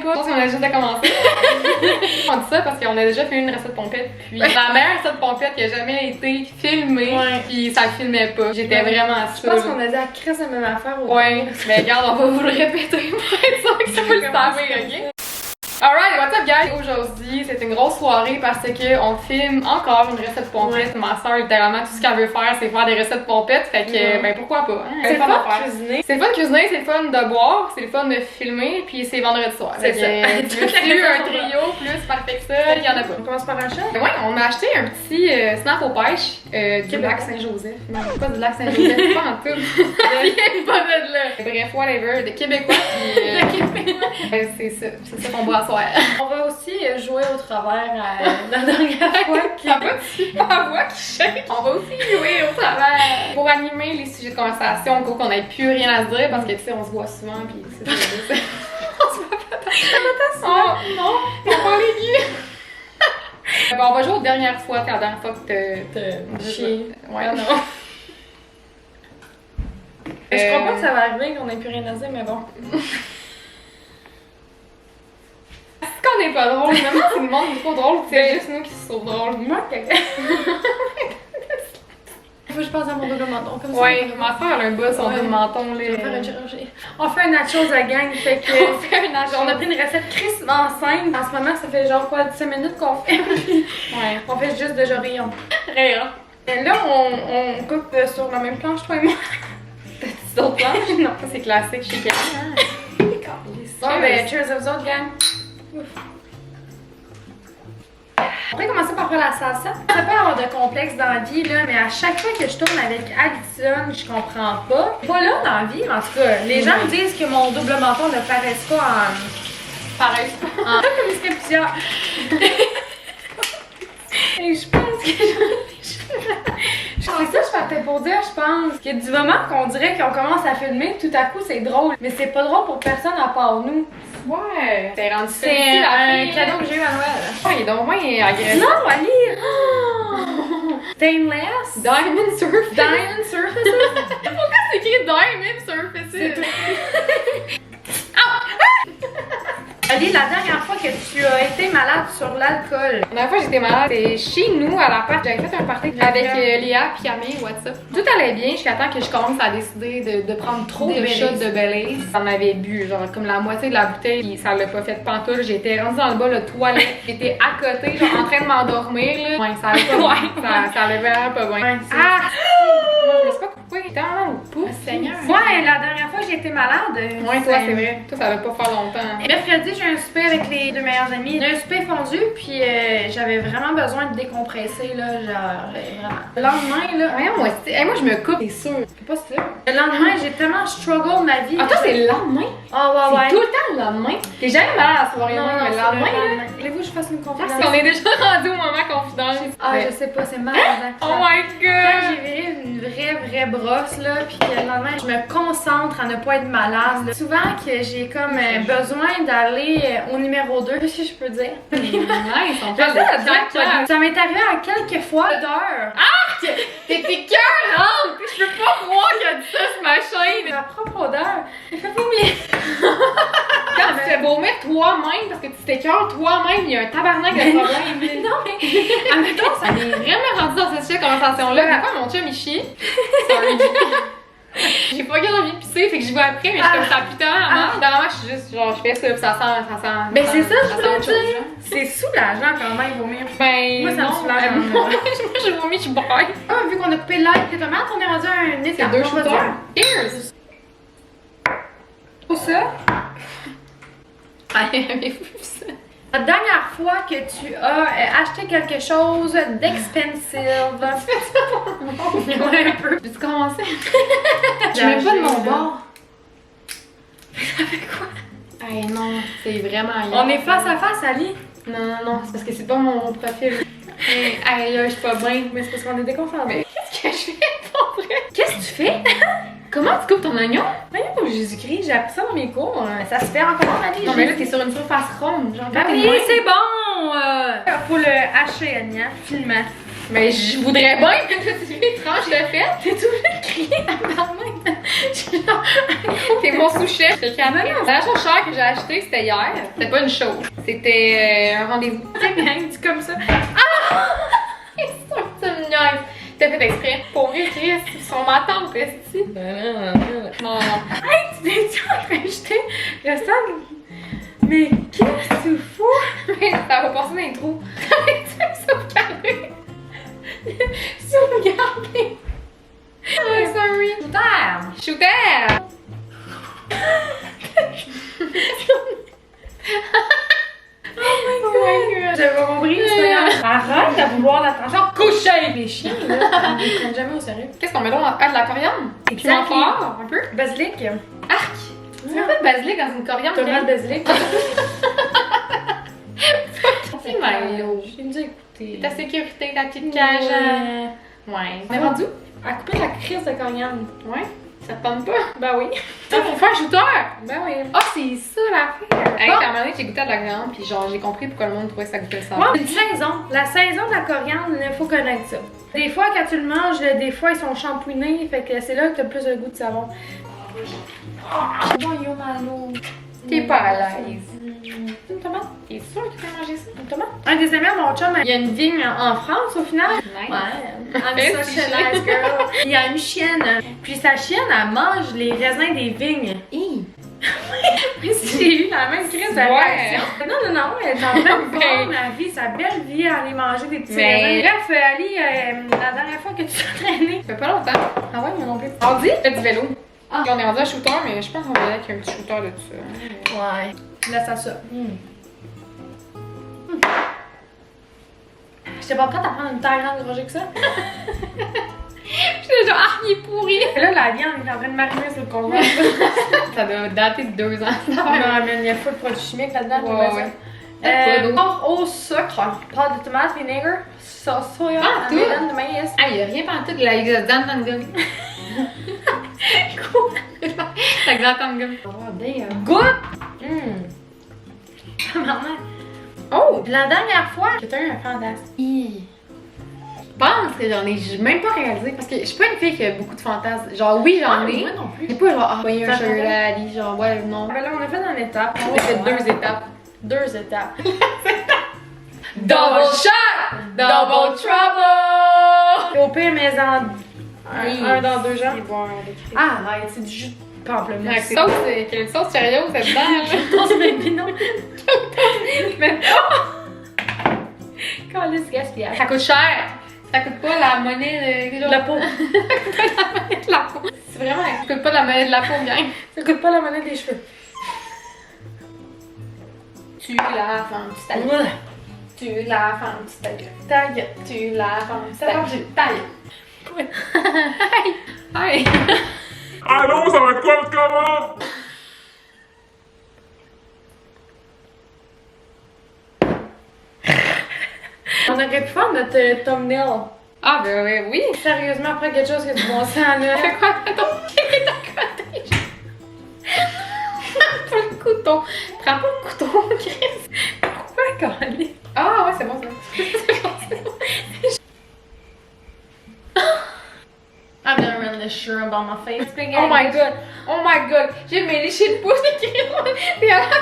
pas. Je pense qu'on a juste à commencer. On dit ça parce qu'on a déjà fait une recette pompette. Puis la meilleure recette pompette qui a jamais été filmée. Puis ça filmait pas. J'étais vraiment sûre. Je pense qu'on a dit à Chris la même affaire au Ouais, mais regarde, on va vous le répéter pour être sûr que ça vous le savez, ok? Alright, what's up guys? Aujourd'hui, c'est une grosse soirée parce qu'on filme encore une recette pompette. Ma soeur, littéralement, tout ce qu'elle veut faire, c'est faire des recettes pompettes. Fait que, ben pourquoi pas? Hein? C'est le fun de cuisiner. C'est le fun de cuisiner, c'est le fun de boire, c'est le fun de filmer, puis c'est vendredi soir. C'est ça. Tu veux un trio plus parfait que ça, il y en a pas. On commence par un chat? Ouais, on a acheté un petit snap aux pêches du lac Saint-Joseph. Non, pas du lac Saint-Joseph, pas en tout. Viens pas de là. Bref, whatever, de Québécois, puis c'est ça qu'on boit à soir. On va aussi jouer au travers la dernière fois. La voix qui chante. On va aussi jouer au travers pour animer les sujets de conversation, pour qu'on n'ait plus rien à se dire, parce que tu sais, on se voit souvent, puis c'est ça. On se voit pas tant. Oh, non, on va pas les Bon, on va jouer aux dernières fois, la dernière fois que t'as chié. Ouais, non. Je crois pas que ça va arriver qu'on ait plus rien à dire, mais bon. Est-ce qu'on est pas drôle? Même si le monde est trop drôle, c'est juste nous qui se trouvent drôles. Moi, faut que je pense à mon double menton, comme ça. Ouais, ma soeur, elle a un bas son double menton, là. On va faire une chirurgie. On fait un nachos à gang, fait que. On fait un nachos. On a pris une recette crissement simple. En ce moment, ça fait genre quoi, 10 minutes qu'on fait. Ouais. On fait juste déjà rayon. Rayon. Et là, on coupe sur la même planche, toi et moi. T'as-tu d'autres planches? Non, ça c'est classique chez quelqu'un. Bon, ben, cheers à vous autres, gang. On pourrait commencer par faire la salsa. Ça peut avoir de complexe dans la vie, là, mais à chaque fois que je tourne avec Alison, je comprends pas. Pas là dans la vie, en tout cas. Les gens me disent que mon double menton ne paraît pas en. Pareil. En. Comme il serait plusieurs. Et je pense que. C'est ça, je partais pour dire, je pense. Qu'il y a du moment qu'on dirait qu'on commence à filmer, tout à coup c'est drôle. Mais c'est pas drôle pour personne à part nous. Ouais. T'es rendu C'est un cadeau que j'ai eu à Noël. Ouais, il est donc moins agressif. Non, Ali! Stainless? Diamond Surface. Diamond Surfaces? Pourquoi c'est écrit Diamond Surface? C'est tout. Ali, la dernière fois que tu as été malade sur l'alcool. La dernière fois que j'étais malade, c'était chez nous à l'appart. J'avais fait un party avec Léa puis Camille, WhatsApp. Tout allait bien jusqu'à temps que je commence à décider de prendre trop de shots de Baileys. J'en avais bu, genre comme la moitié de la bouteille, puis ça l'a pas fait pantoute. J'étais rendue dans le bas, le toilette. J'étais à côté, genre en train de m'endormir, là. Ouais, ça allait pas bien. Ça allait vraiment pas bien. Ouais, Ah! Je me suis pas coupée. T'es vraiment au pouce, Seigneur. Ouais, la dernière fois que j'ai été malade. Ouais, toi, c'est vrai. Toi, ça va pas faire longtemps. Mercredi, j'ai un souper avec les deux meilleures amies. J'ai un souper fondu, puis j'avais vraiment besoin de décompresser, là, genre, vraiment. Le lendemain, là. Ouais, moi, je me coupe, c'est sûr. C'est pas sûr. Le lendemain, j'ai tellement struggle ma vie. Ah, toi, c'est le lendemain? Ah, ouais, ouais. C'est tout le temps le lendemain? T'es jamais malade à la soirée, Non, mais le c'est lendemain, le là? lendemain. Voulez-vous que je fasse une confidence? On est déjà rendu au moment confidence. Ah, je sais pas, c'est malade. Oh my Quand god! j'ai viré une vraie brosse, là, puis que le lendemain, je me concentre à ne pas être malade, là. Souvent que j'ai comme besoin d'aller au numéro 2, si je peux dire. Nice, on Je parle sais à de dire, caca. ça m'est arrivé à quelques fois d'heures. T'es cœur, je peux pas croire qu'il a dit ça sur ma chaîne. Ma propre odeur. Il fait vomir. Quand tu fais vomir toi-même parce que tu t'écœures toi-même, il y a un tabarnak de problème. Non, mais admettons, ça. On est vraiment rendu dans cette conversation-là. Des fois, mon chum, il chie. Sorry. J'ai pas envie de pisser, fait que je vais après, mais je suis comme ça putain. Normalement, je suis juste genre, je fais ça, puis ça sent. Ben, c'est ça, je sent voulais autre chose, dire. genre. C'est soulageant quand même, vomir. Ben, Moi, ça me non, soulage. moi, je vomis, je braille. Ah, vu qu'on a coupé l'ail et tomate, on est rendu à un état. C'est 2 shooters. Cheers! Pour ça, Ah, avez-vous vu ça? la dernière fois que tu as acheté quelque chose d'expensive. Ouais, un peu. Peux-tu commencer? Je mets pas de mon bord. Ça fait quoi? Hey, non, c'est vraiment. On est face à face, Ali. Non, c'est parce que c'est pas mon profil. Aïe, je suis pas bien. Mais c'est parce qu'on est déconformés. Qu'est-ce que je fais pour vrai? Qu'est-ce que tu fais? Comment tu coupes ton oignon? Voyons, Jésus-Christ, j'ai appris ça dans mes cours. Ça se fait encore, Ali. Non, mais là, t'es sur une surface ronde. Genre, Ali, c'est bon! Faut le hacher, Anya, finement. Mais je voudrais bien que tu tranches le fait. T'es toujours crié à parler. T'es mon sous-chef. J'étais comme, la chose chère que j'ai acheté, c'était hier. C'était pas une chose. C'était un rendez-vous. C'est bien dit comme ça. C'est sûr que tu me niaises. T'as fait exprès. Pour rire, Chris, ils sont ma tante, Christy. Non. Hey, tu viens-tu en train de jeter le sang? Mais qu'est-ce que tu fous? Mais ça va passer dans les trous. Tu veux sauvegarder? Sauvegarder. Oh, sorry. Shooter! Shooter! Oh my god! J'avais compris, c'est arrête de vouloir l'attention. Coucher! Les chiens, là, ils prennent jamais au sérieux. Qu'est-ce qu'on met là? Ah, de la coriandre? Piment fort, un peu? Basilic. Arc! Tu mets pas de basilic dans une coriandre? Tomate basilic. C'est Milo. J'ai dû écouter. Ta sécurité, ta petite cage. Ouais. On est rendu? À couper la crise de coriandre. Ouais. Ça te tente pas? Ben oui. Ça, faut faire shooter! Ben oui. Ah, c'est ça l'affaire! Hey, à un moment donné, j'ai goûté à de la coriandre, puis genre, j'ai compris pourquoi le monde trouvait que ça goûtait le savon. Ouais, une saison. La saison de la coriandre, il faut connaître ça. Des fois, quand tu le manges, des fois, ils sont shampouinés, fait que c'est là que t'as plus de goût de savon. Bon, yo, Malo. T'es pas à l'aise. Une tomate? T'es sûr que tu peux manger ça? Une tomate? Un des amis à mon chum, il y a une vigne en France, au final. Nice. Ouais. I'm such a nice girl. Il y a une chienne. Puis sa chienne, elle mange les raisins des vignes. Hi! Puis j'ai eu la même crise de réaction. Non, elle est en train de voir ma vie, sa belle vie à aller manger des petits raisins. Bref, Ali, la dernière fois que tu t'es traîné. Ça fait pas longtemps. Ah ouais, moi non plus. On dit? Fait du vélo. Ah. On est rendu à shooter, mais je pense qu'on va aller avec un petit shooter de tout ça. Ouais. Laisse à ça. J'étais pas prête à prendre une taille grande gorgée que ça. J'étais genre, ah, il est pourri! Et là, la viande est en train de mariner sur le comptoir. Ça doit dater de 2 ans. Non, mais il y a full de produits chimiques là-dedans. Ouais. Porc au sucre, pâte de tomate, vinaigre, sauce soya, Ah, tout? melon de maïs. Ah, y'a rien par tout de la Xantangum. Quoi? La Xantangum. Oh, damn. Goûte! Maman. Oh! La dernière fois que t'as eu un fantasme. Je pense que j'en ai même pas réalisé parce que je suis pas une fille qui a beaucoup de fantasmes. Genre, oui, j'en ai. Moi non plus. J'ai pas genre, ah, voyez un Ça sugar paraît? daddy, genre, ouais, non. Ben là, on a fait une étape. On a fait 2 étapes. 2 étapes. Double shot! Double trouble! Au pire, mais en un dans 2 gens. Ah, Ah, c'est du jus de pamplemousse. avec sauce, quelle une sauce Cheerios là-dedans, là. Sauce baby, non. Mais Calisse gaspillage. ça coûte cher! Ça coûte pas la monnaie de La peau. Ça coûte pas la monnaie de la peau. C'est vraiment, ça coûte pas la monnaie de la peau, bien. Ça coûte pas la monnaie des cheveux. Tu laves un petit taille. Tu laves un petit taille. Taille. Tu laves un petit Ça va, taille. Taille. Hi. Allô, ça va être quoi votre commande? On aurait pu faire notre thumbnail. Ah, ben oui. Sérieusement, après quelque chose que du bon sens, là. Fais quoi? Attends, quel est ta côté? Prends pas le couteau. Prends pas le couteau, Chris. Pourquoi, Calisse? Ah, ouais, c'est bon, ça. I'm gonna run the shrimp on my face. Oh my god. Oh my god. J'ai mes léchés de pouce et puis à la fin.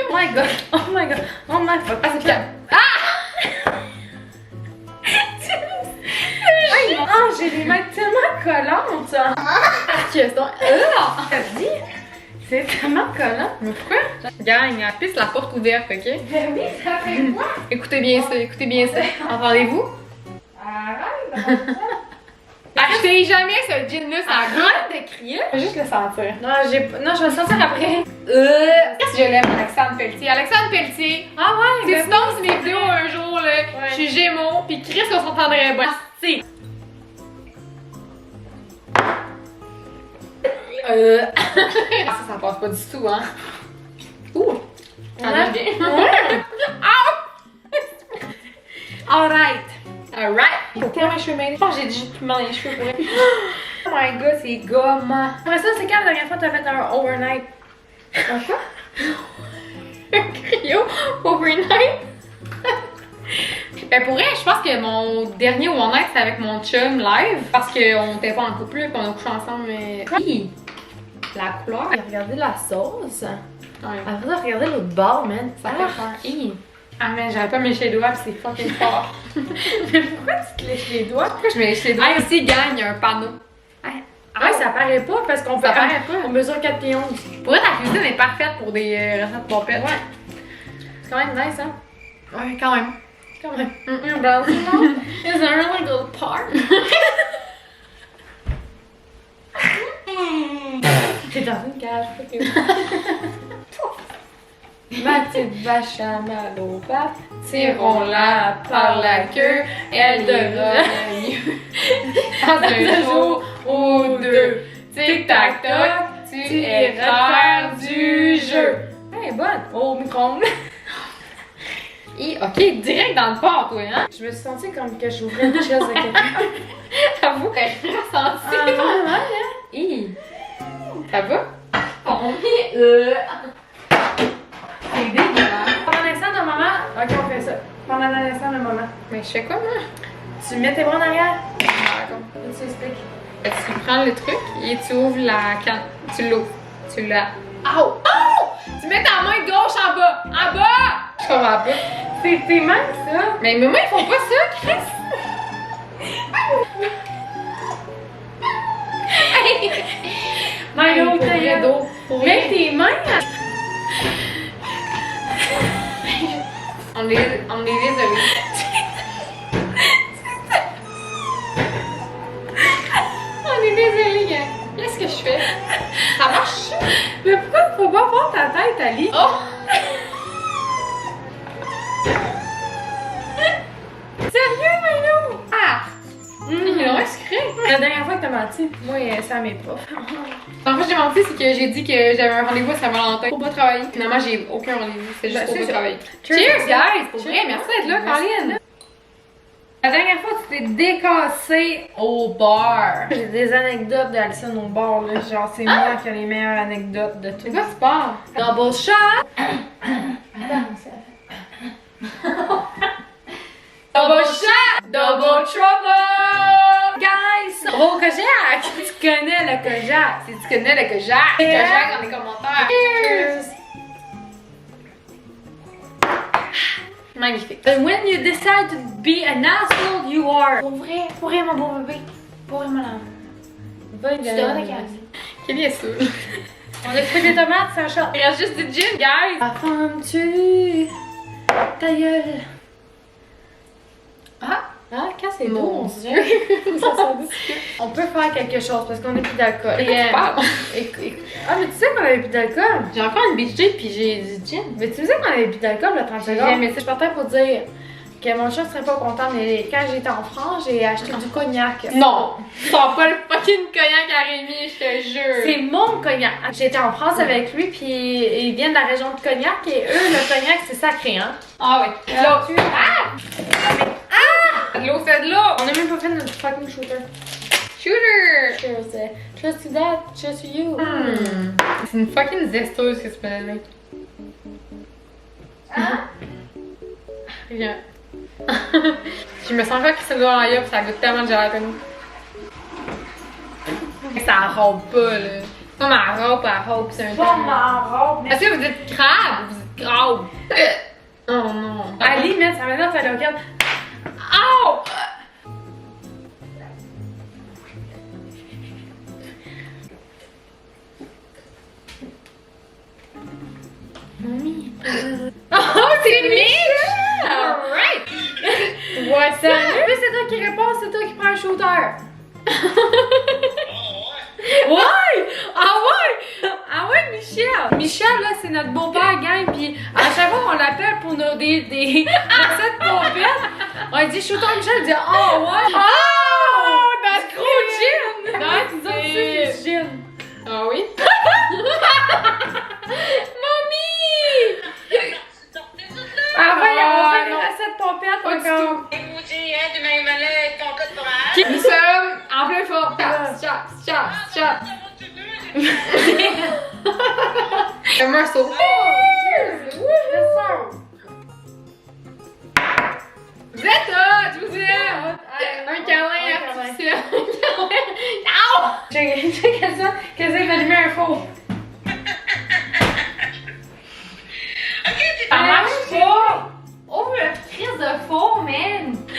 Oh my god. Oh my god. Oh my god. Ah, c'est bien. Oh, j'ai les mains tellement collantes. Qu'est-ce que T'as dit? C'est tellement collant. Mais pourquoi? Gagne, la piste, la porte ouverte, ok? Ben oui, ça fait quoi? Écoutez bien ça, écoutez bien ça. Entendez-vous? Arrête. Achetez jamais ce gin-là, ça goûte. Arrête de crier. Faut juste le sentir. Non, je vais le sentir après. Si je l'aime, Alexandre Pelletier. Alexandre Pelletier. Ah ouais, Si tu tombes sur mes vidéos un jour, là, je suis Gémeaux, pis Chris, on s'entendrait pas. Si. Ça passe pas du tout, hein. Ouh! Ça Ouais. va bien. Ouais. Alright. Alright! Faut tellement mes cheveux mêlés. Je pense que j'ai du piment dans les cheveux pour vrai. Oh my god, c'est gommant. Après ça, c'est quand la dernière fois que t'as fait un overnight? Un quoi? Un cryo overnight? Ben pour vrai, je pense que mon dernier one night c'était avec mon chum live parce qu'on était pas en couple puis on a couché ensemble mais. Hi! La couleur. Regardez la sauce. Ouais. Après, regardez l'autre bord, man. Ça fait peur. Hi! Ah mais j'avais pas mes les doigts pis c'est fucking fort. Mais pourquoi tu te lèches les doigts? Pourquoi je me lèche les doigts? Ah ici gagne, il y a un panneau. Ah, ça paraît pas parce qu'on Ça paraît pas. On mesure 4 pieds 11. Pour vrai, ta cuisine est parfaite pour des recettes pompettes. Ouais. C'est quand même nice, hein? Ouais, quand même. Quand même. It's a really good part. T'es dans une cage, fuck you. Ma petite vache à mal au pape, Tirons-la par la queue, elle devra mieux. En un jour ou deux, tic-tac-toc, tu es faire du jeu. Elle est bonne. Au micro-ondes. Ok, direct dans le port, toi, hein? Je me suis sentie comme que j'ouvrais une chaise de quelqu'un. J'avoue, elle est ressentie. Vraiment, hein? Hi. Ça va? C'est dégueulasse. Pendant l'instant de maman, ok, on fait ça. Pendant l'instant de maman. Mais je fais quoi, moi? Tu mets tes bras en arrière. D'accord. Tu expliques. Tu prends le truc et tu ouvres la canne. Tu l'ouvres. Tu la. Ow! Oh! Tu mets ta main gauche en bas. En bas! Je comprends pas. C'est tes mains, ça. Mais mes mains, ils font pas ça, Chris! Milo, pour ta vrai, gueule. d'eau. Pour Mets vrai. tes mains. On est désolé. On est désolé, gars. Qu'est-ce que je fais? Ça marche? Mais pourquoi faut pas voir ta tête, Ali? Oh! Sérieux, Milo? Ah! Il est vraiment sucré. La dernière fois que t'as menti, moi, c'est à mes profs. En fait, j'ai menti, c'est que j'ai dit que j'avais un rendez-vous à Saint-Valentin pour pas travailler. Finalement, j'ai aucun rendez-vous, c'est juste Ben, pour c'est pas ça. travailler. Cheers, Cheers, guys! Pour Cheers. vrai, merci d'être là, Merci. Caroline. La dernière fois, tu t'es décassée au bar. J'ai des anecdotes d'Alison au bar, là. Genre, c'est moi qui ai les meilleures anecdotes de C'est tout. quoi tu parles? Double shot! Double shot! Double trouble! Guys! Gros Kojak! Tu connais le Kojak? Si tu connais le Kojak, dans les commentaires. Cheers! Magnifique. But when you decide to be an asshole, you are. Pour vrai, mon beau bébé. Pour vrai, mon amour. Va, Tu devrais te casser. Quel est ça? On a coupé des tomates, c'est un shot. Il reste juste du gin, guys! La femme tu ta gueule. Ah, quand c'est Mon beau, on Dieu. dirait. Ça sent doux. On peut faire quelque chose parce qu'on n'a plus d'alcool. Tu parles? Ah, mais tu sais qu'on avait plus d'alcool. J'ai encore une beach day puis j'ai du gin. Mais tu sais qu'on avait plus d'alcool le 30 secondes. J'ai- Mais je partais pour dire que mon chat serait pas content, mais quand j'étais en France, j'ai acheté du cognac. Non! Sors pas le fucking cognac à Rémi, je te jure! C'est mon cognac. J'étais en France avec lui, puis il vient de la région de Cognac, et eux, le cognac, c'est sacré, hein? Ah ouais. L'eau. Ah! De l'eau, c'est de l'eau! On a même pas fait notre fucking shooter. Shooter! Cheers. Cheers to that, cheers to you. C'est une fucking zesteuse que tu peux donner. Viens. Je me sens pas que c'est le doigt dans la gueule, ça goûte tellement de gelato. Ça râpe pas, là. Non, mais elle râpe, c'est un Pas truc. ma robe. Est-ce que vous dites crabe ou vous dites crabe? Oh non. Ali, mais ça m'énerve, ça le regarde. Ow! Oh, c'est Mitch! Alright! Ouais, ça. Mais c'est toi qui réponds, c'est toi qui prends un shooter. Ouais! Ah ouais! Ah ouais, Michel! Michel, là, c'est notre beau-père gang, pis à chaque fois qu'on l'appelle pour nos des recettes pompettes, on dit shooter Michel, il dit oh ouais! Oh! That's Gros cool! gin! Ouais, tu dis c'est du gin. Ah oui? Avant, il y Ah, avait des non. recettes pompettes, Pas du encore. Nous sommes en pleine forme. Chaps, chaps, chaps, chaps. Un morceau. Yes, sir. Vous êtes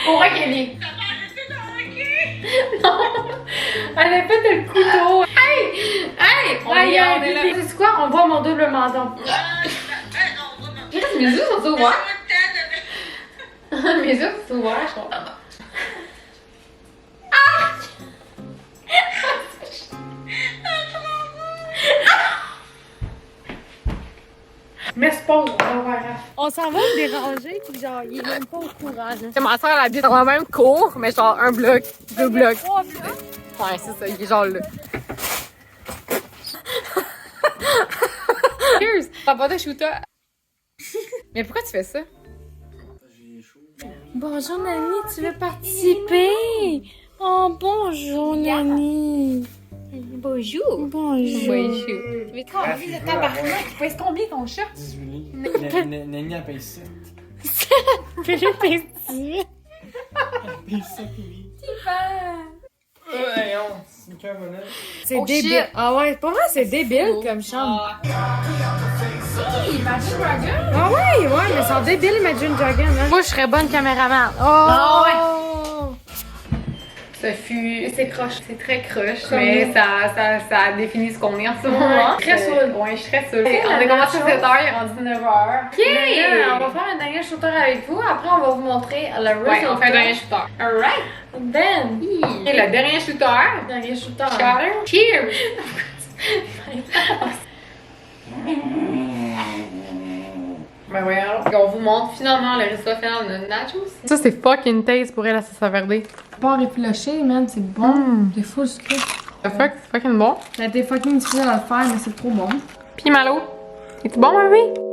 Pour vrai qu'elle est. Non! Elle a fait le couteau! Hey! Hey! On est là! C'est quoi? On voit mon double menton. Mes yeux sont ouverts! Mes yeux sont ouverts, je crois. Mais c'est pas, on va voir. On s'en va le déranger, puis genre, il est même pas au courant. Là. Ma soeur, elle habite dans le même cours, mais genre un bloc, deux blocs. 3 blocs. Ouais, c'est ça, il est genre là. Cheers! T'as pas de shooter? Mais pourquoi tu fais ça? Bonjour Nani, tu veux participer? Oh bonjour Nani. Bonjour! Bonjour. Bonjour! Mais quand on dit de tabarnak, il pèse combien ton chat? 18 livres. Nani, elle paye 7. Que je fais Elle paye 7 livres. C'est une carbonette. C'est Oh, débile. shit. Ah ouais, pour moi c'est débile comme chambre. Imagine Dragon? Ah ouais, mais c'est débile Imagine Dragon. Hein. Moi, je serais bonne caméraman. Oh! Ah ouais. C'est croche, c'est très croche, mais ça définit ce qu'on est en ce moment. Très saoul. Ouais, je suis très saoul. C'est On la a commencé à même 7h, il est rendu 9h. On va faire un dernier shooter avec vous. Après, on va vous montrer le Ouais, résultat. on fait un dernier shooter. Alright. Then, Et le dernier shooter. dernier shooter. Cheers! Ben voyons. On vous montre finalement le résultat final de notre nachos. Ça, c'est fucking taste pour elle à sa verdée. Pas réfléchir, man, c'est bon. C'est full sucré. The fuck, c'est fucking bon. Ça a été fucking difficile à le faire, mais c'est trop bon. Puis Malo, es-tu bon, ma vie?